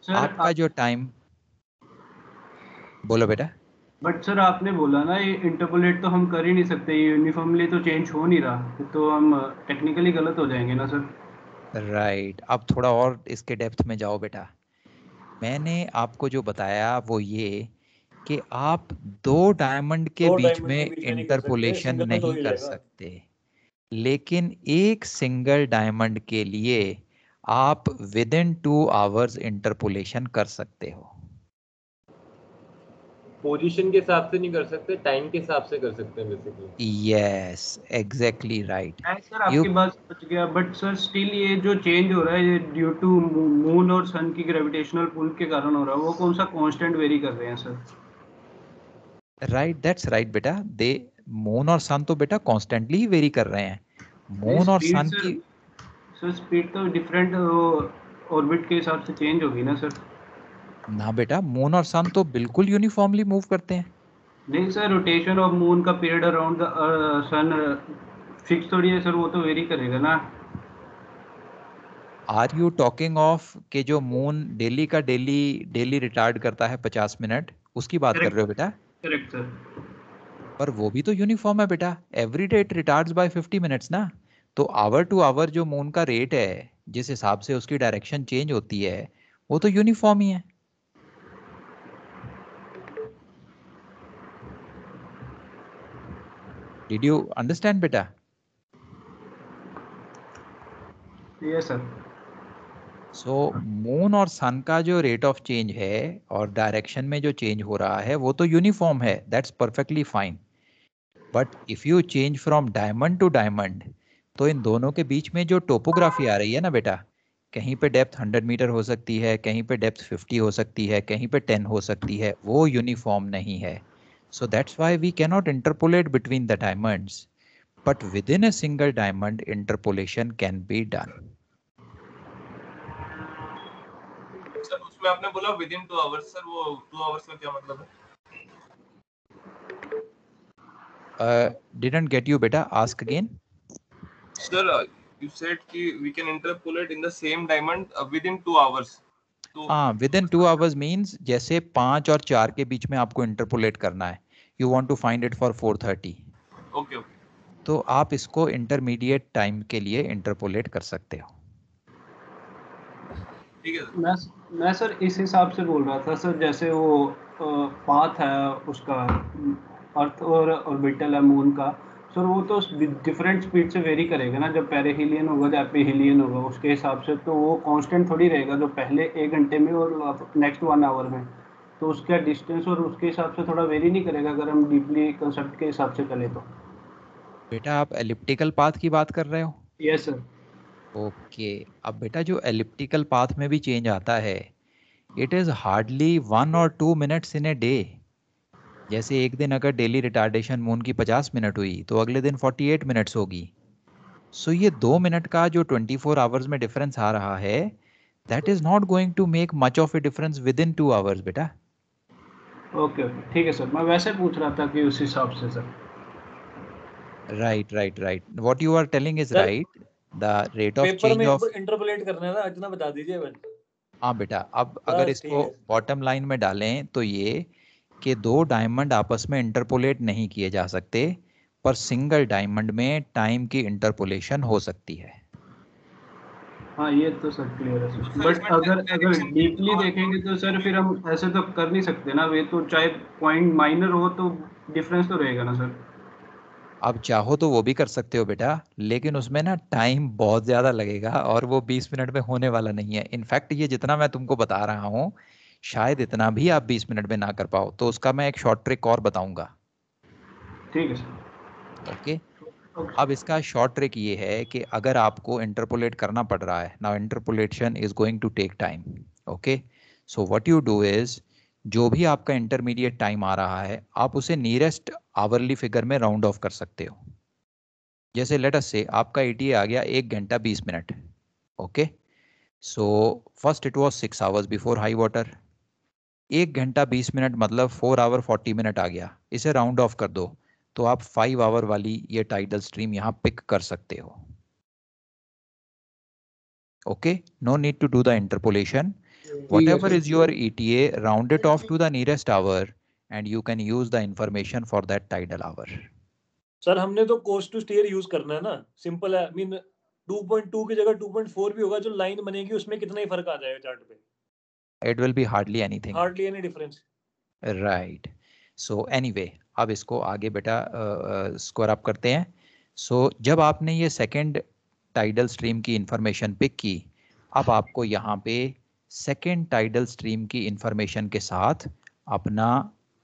सर आपका जो टाइम, बोलो बेटा। बट सर आपने बोला ना ये इंटरपोलेट तो हम कर ही नहीं सकते, ये यूनिफॉर्मली तो चेंज हो नहीं रहा, तो हम टेक्निकली गलत हो जाएंगे ना सर। राइट, अब थोड़ा और इसके डेप्थ में जाओ बेटा। मैंने आपको जो बताया वो ये कि आप दो डायमंड के दो बीच डायमंड में के बीच में नहीं कर सकते, इंटरपोलेशन सिंगल तो नहीं ही कर रहेगा। सकते, लेकिन एक सिंगल डायमंड के लिए आप विद इन 2 आवर्स इंटरपोलेशन कर सकते हो। पोजीशन के हिसाब से नहीं कर सकते, टाइम के हिसाब से कर सकते हैं basically. Yes exactly right. Sir आपकी बात समझ गया, बट सर स्टिल ये जो चेंज हो रहा है ये ड्यू टू मून और सन की ग्रेविटेशनल पुल के कारण हो रहा है, वो कौन सा कांस्टेंट वेरी कर रहे हैं सर? राइट, दैट्स राइट बेटा। दे मून और सन तो बेटा कॉन्स्टेंटली ही वेरी कर रहे हैं। मून और सन की सर स्पीड तो डिफरेंट ऑर्बिट के हिसाब से चेंज होगी ना सर? ना बेटा, मून और सन तो बिल्कुल यूनिफॉर्मली मूव करते हैं। नहीं सर, रोटेशन ऑफ मून का period around the sun fix थोड़ी है सर, वो तो वेरी करेगा ना। आर यू टॉकिंग ऑफ कि जो मून डेली का डेली रिटार्ड करता है 50 मिनट, उसकी बात कर रहे हो बेटा? Correct sir. पर वो भी तो यूनिफॉर्म है बेटा, every day it retards by 50 minutes ना। तो आवर टू आवर जो मून का रेट है, जिस हिसाब से उसकी डायरेक्शन चेंज होती है, वो तो यूनिफॉर्म ही है। डिड यू अंडरस्टैंड बेटा? Yes sir. सो मून और सन का जो रेट ऑफ चेंज है और डायरेक्शन में जो चेंज हो रहा है वो तो यूनिफॉर्म है, that's perfectly fine. But if you change from diamond to diamond, तो इन दोनों के बीच में जो टोपोग्राफी आ रही है ना बेटा, कहीं पे डेप्थ 100 मीटर हो सकती है, कहीं पे डेप्थ 50 हो सकती है, कहीं पे 10 हो सकती है, वो यूनिफॉर्म नहीं है। So that's why we can not interpolate between the diamonds, but within a single diamond interpolation can be done. Sir उसमें आपने बोला विद इन 2 आवर्स, सर वो 2 आवर्स का क्या मतलब है? Didn't get you beta, ask again. Sir, you said कि we can interpolate in the same diamond within 2 hours. तो हाँ, within 2 hours means जैसे 5 और 4 के बीच में आपको इंटरपोलेट करना है, you want to find it for 4:30. Okay okay, तो आप इसको इंटरमीडिएट टाइम के लिए इंटरपोलेट कर सकते हो। ठीक है। मैं सर इस हिसाब से बोल रहा था सर, जैसे वो पाथ है उसका, अर्थ और ऑर्बिटल है मून का सर, वो तो डिफरेंट स्पीड से वेरी करेगा ना, जब पेरिहिलियन होगा जब एपिहिलियन होगा उसके हिसाब से, तो वो कांस्टेंट थोड़ी रहेगा जो पहले 1 घंटे में और नेक्स्ट 1 आवर में, तो उसका डिस्टेंस और उसके हिसाब से थोड़ा वेरी नहीं करेगा अगर हम डीपली कंसेप्ट के हिसाब से करें तो? बेटा आप एलिप्टिकल पाथ की बात कर रहे हो? Yes sir. ओके, अब बेटा जो एलिप्टिकल पाथ में भी चेंज आता है, इट इज हार्डली 1 और 2 मिनट्स इन ए डे। जैसे एक दिन अगर डेली रिटार्डेशन मून की 50 मिनट हुई तो अगले दिन 48 मिनट्स होगी। सो ये 2 मिनट का जो 24 आवर्स में डिफरेंस आ रहा है, that is not going to make much of a difference within 2 hours बेटा। ओके ओके ठीक है सर, मैं वैसे पूछ रहा था कि उस हिसाब से sir. Right right right, what you are telling is sir, right. The rate of paper में चेंज ऑफ, इंटरपोलेट करना है ना, इतना बता दीजिए बस। हाँ बेटा, अब अगर बस ठीक इसको है। बॉटम लाइन में डालें तो ये कि दो डायमंड आपस में इंटरपोलेट नहीं किए जा सकते, पर सिंगल डायमंड में टाइम की इंटरपोलेशन हो सकती है। हाँ ये तो सर क्लियर है सर, सर, बट इसमें अगर डायरेक्शन की डीपली और देखेंगे तो सर फिर हम ऐसे तो कर नहीं सकते ना, वे तो चाहे पॉइंट माइनर हो तो डिफरेंस तो रहेगा ना सर। अब चाहो तो वो भी कर सकते हो बेटा, लेकिन उसमें ना टाइम बहुत ज़्यादा लगेगा और वो 20 मिनट में होने वाला नहीं है। इनफैक्ट ये जितना मैं तुमको बता रहा हूँ, शायद इतना भी आप 20 मिनट में ना कर पाओ, तो उसका मैं एक शॉर्ट ट्रिक और बताऊंगा। ठीक है सर। ओके, ओके अब इसका शॉर्ट ट्रिक ये है कि अगर आपको इंटरपोलेट करना पड़ रहा है, now interpolation is going to take time. Okay, so what you do is, जो भी आपका इंटरमीडिएट टाइम आ रहा है आप उसे नियरेस्ट आवरली फिगर में राउंड ऑफ कर सकते हो। जैसे लेट अस से आपका ETA आ गया 1 घंटा 20 minute. Okay, so first it was 6 hours before high water. 1 घंटा 20 मिनट मतलब 4 आवर 40 मिनट आ गया, इसे राउंड ऑफ कर दो तो आप 5 आवर वाली ये टाइडल स्ट्रीम यहाँ पिक कर सकते हो। Okay, no need to do the interpolation, ठीक है whatever sir. is your ETA, round it off to the nearest hour and you can use the information for that tidal hour. Sir हमने तो coast to steer use करना है ना, simple है। I mean 2.2 की जगह 2.4 भी होगा, जो लाइन बनेगी उसमें कितना ही फर्क आ जाएगा चार्ट पे? It will be hardly anything. Hardly any difference. Right. So anyway, अब इसको आगे बेटा स्क्वायर अप करते हैं। So जब आपने ये सेकेंड टाइडल स्ट्रीम की इंफॉर्मेशन पिक की, अब आपको यहाँ पे सेकेंड टाइडल स्ट्रीम की इंफॉर्मेशन के साथ अपना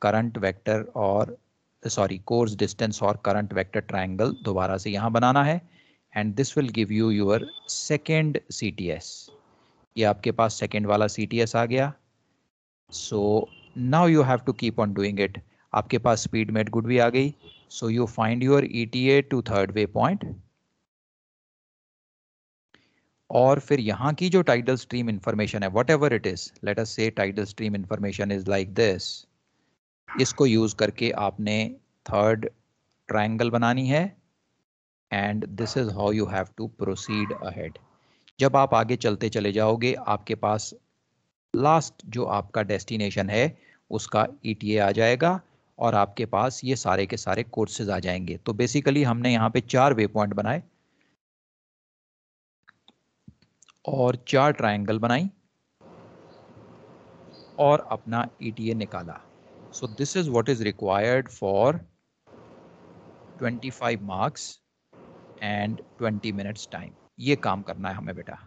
करंट वेक्टर और कोर्स डिस्टेंस और करंट वेक्टर ट्रायंगल दोबारा से यहाँ बनाना है, and this will give you your second CTS। ये आपके पास सेकेंड वाला CTS आ गया। So now you have to keep on doing it. आपके पास स्पीड मेट गुड भी आ गई, सो you find your ETA to third way point, और फिर यहाँ की जो टाइडल स्ट्रीम इंफॉर्मेशन है, whatever it is, let us say tidal stream information is like this, इसको यूज करके आपने थर्ड ट्रायंगल बनानी है, and this is how you have to proceed ahead. जब आप आगे चलते चले जाओगे, आपके पास लास्ट जो आपका डेस्टिनेशन है उसका ETA आ जाएगा और आपके पास ये सारे के सारे कोर्सेज आ जाएंगे। तो बेसिकली हमने यहाँ पे 4 वे पॉइंट बनाए और 4 ट्रायंगल बनाई और अपना ETA निकाला। So this is what is required for 25 marks and 20 minutes time. ये काम करना है हमें बेटा।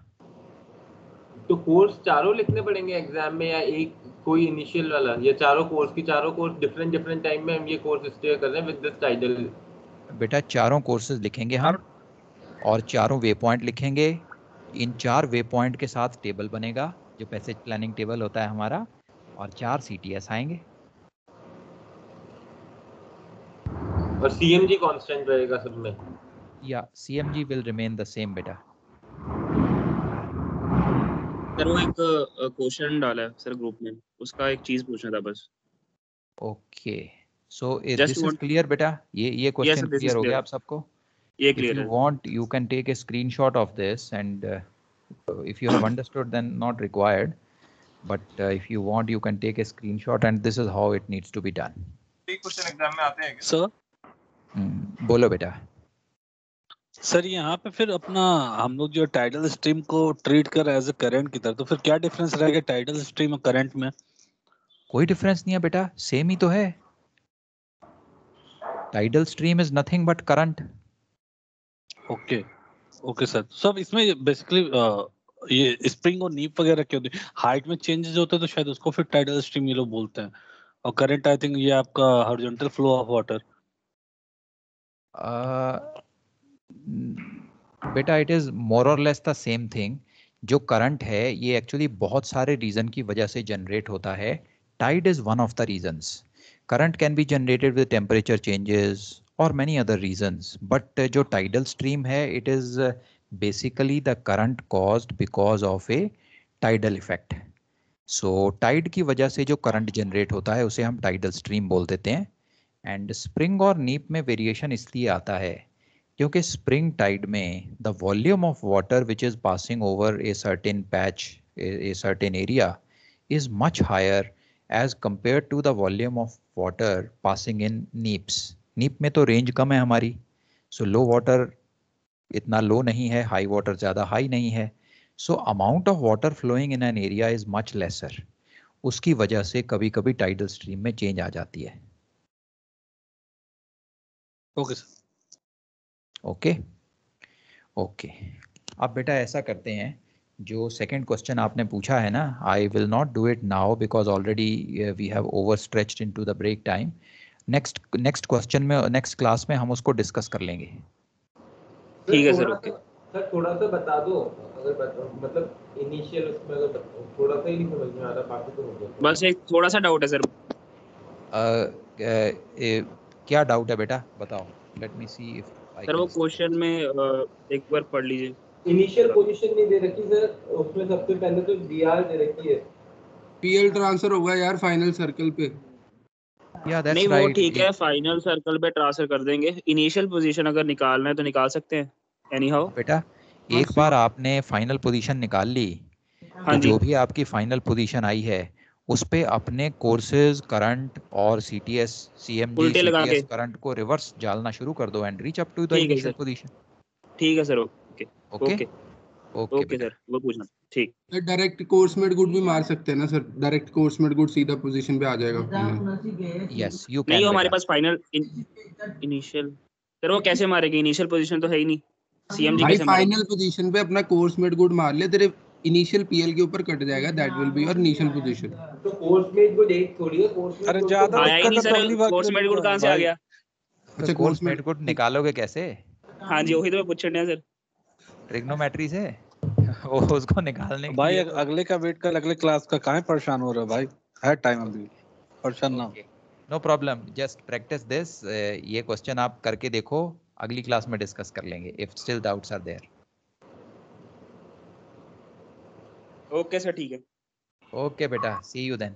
तो कोर्स चारों लिखने पड़ेंगे एग्जाम में, या एक कोई इनिशियल वाला, या चारों कोर्स डिफरेंट डिफरेंट टाइम में हम ये कोर्स स्टे कर रहे हैं विद दिस टाइटल? बेटा चारों कोर्सेज लिखेंगे हम और चारों वे पॉइंट लिखेंगे। इन 4 वे पॉइंट के साथ टेबल बनेगा जो पैसेज प्लानिंग टेबल होता है हमारा, और 4 CTS आएंगे। और CMG कांस्टेंट रहेगा सब में? या CMG will remain the same बेटा। सर वो एक क्वेश्चन डाला है सर ग्रुप में, उसका एक चीज पूछना था बस। Okay, so Just this is want- clear बेटा, ये Yes, question sir, this clear is हो गया clear. आप सबको? ये If क्लियर you है। want, you can take a screenshot of this, and if you have understood, then not required. But if you want, you can take a screenshot, and this is how it needs to be done. एक question exam में आते हैं क्या? Sir बोलो बेटा। Sir यहाँ पे फिर अपना हम लोग जो टाइडल स्ट्रीम को ट्रीट कर एज ए करंट की तरह, तो फिर क्या डिफरेंस रहेगा टाइडल स्ट्रीम और करंट में? कोई डिफरेंस नहीं है बेटा, सेम ही तो है। Tidal stream is nothing but current. Okay okay sir. सब इसमें बेसिकली ये स्प्रिंग और नीप वगैरह क्यों होती है? हाइट में चेंजेस होते हैं तो शायद उसको फिर टाइडल स्ट्रीम ये लोग बोलते हैं। और करंट आई थिंक ये आपका हॉरिजॉन्टल फ्लो ऑफ वाटर। बेटा इट इज मोर और लेस द सेम थिंग। जो करंट है ये एक्चुअली बहुत सारे रीजन की वजह से जनरेट होता है। Tide is one of the reasons. Current can be generated with temperature changes और मैनी अदर रीजंस, बट जो टाइडल स्ट्रीम है it is basically the current caused because of a tidal effect. So tide की वजह से जो current generate होता है उसे हम टाइडल स्ट्रीम बोल देते हैं। एंड स्प्रिंग और नीप में वेरिएशन इसलिए आता है क्योंकि स्प्रिंग टाइड में the volume of water which is passing over a certain patch, a certain area is much higher as compared to the volume of water passing in neeps. नीप में तो रेंज कम है हमारी, सो लो वाटर इतना लो नहीं है, high water ज़्यादा high नहीं है, so amount of water flowing in an area is much lesser. उसकी वजह से कभी कभी टाइडल स्ट्रीम में चेंज आ जाती है। Okay sir. ओके ओके, अब बेटा ऐसा करते हैं, जो सेकंड क्वेश्चन आपने पूछा है ना, I will not do it now because already we have over stretched into the break time. Next question में, नेक्स्ट क्लास में हम उसको डिस्कस कर लेंगे। ठीक है सर, ओके। सर थोड़ा सा बता दो, अगर मतलब इनिशियल उसमें अगर थोड़ा सा ही नहीं समझ में आ रहा, बाकी तो हो गया। बस एक थोड़ा सा डाउट है सर। क्या डाउट है बेटा, बताओ। Let me see if sir वो क्वेश्चन में एक बार पढ़ लीजिए। इनिशियल पोजीशन नहीं दे रखी सर, उसमें सबसे पहले तो डीआर दे रखी है। पीएल ट्रांसफर होगा यार फाइनल सर्कल पे। नहीं वो ठीक है, फाइनल सर्कल पे ट्रांसफर कर देंगे। इनिशियल पोजीशन अगर निकालना है तो निकाल सकते हैं एनी हाउ। बेटा एक बार आपने फाइनल पोजीशन निकाल ली तो जो भी आपकी फाइनल पोजीशन आई है उस पे अपने कोर्सेज करंट और सीटीएस सीएमजी सीटीएस करंट को रिवर्स डालना शुरू कर दो and reach up to the initial position. ठीक है sir, okay okay okay okay sir, वो पूछना ठीक। डायरेक्ट कोर्स मेड गुड भी मार सकते हैं ना sir, direct course made good सीधा पोजीशन पे आ जाएगा फाइनल। Yes you can. नहीं हमारे पास फाइनल इनिशियल सर, वो कैसे मारेगी? इनिशियल पोजीशन तो है ही नहीं, सीएमजी कैसे मारेगी? फाइनल पोजीशन पे अपना कोर्स मेड गुड मार ले, तेरे इनिशियल पीएल के ऊपर कट जाएगा, that will be your initial position. तो कोर्स मेड गुड एक थोड़ी है, कोर्स मेड अरे ज्यादा आया ही नहीं सर, कोर्स मेड गुड कहां से आ गया? अच्छा कोर्स मेड गुड निकालोगे कैसे? हां जी वही तो मैं पूछ रहा हूं सर, ट्रिग्नोमेट्री से वो उसको निकालने के भाई लिए अगले का वेट कर, अगले क्लास का काहे परेशान हो रहा है भाई, है टाइम अभी, परेशान ना। No problem, just practice this. ये क्वेश्चन आप करके देखो, अगली क्लास में डिस्कस कर लेंगे if still doubts are there. Okay sir ठीक है। ओके बेटा, सी यू देन।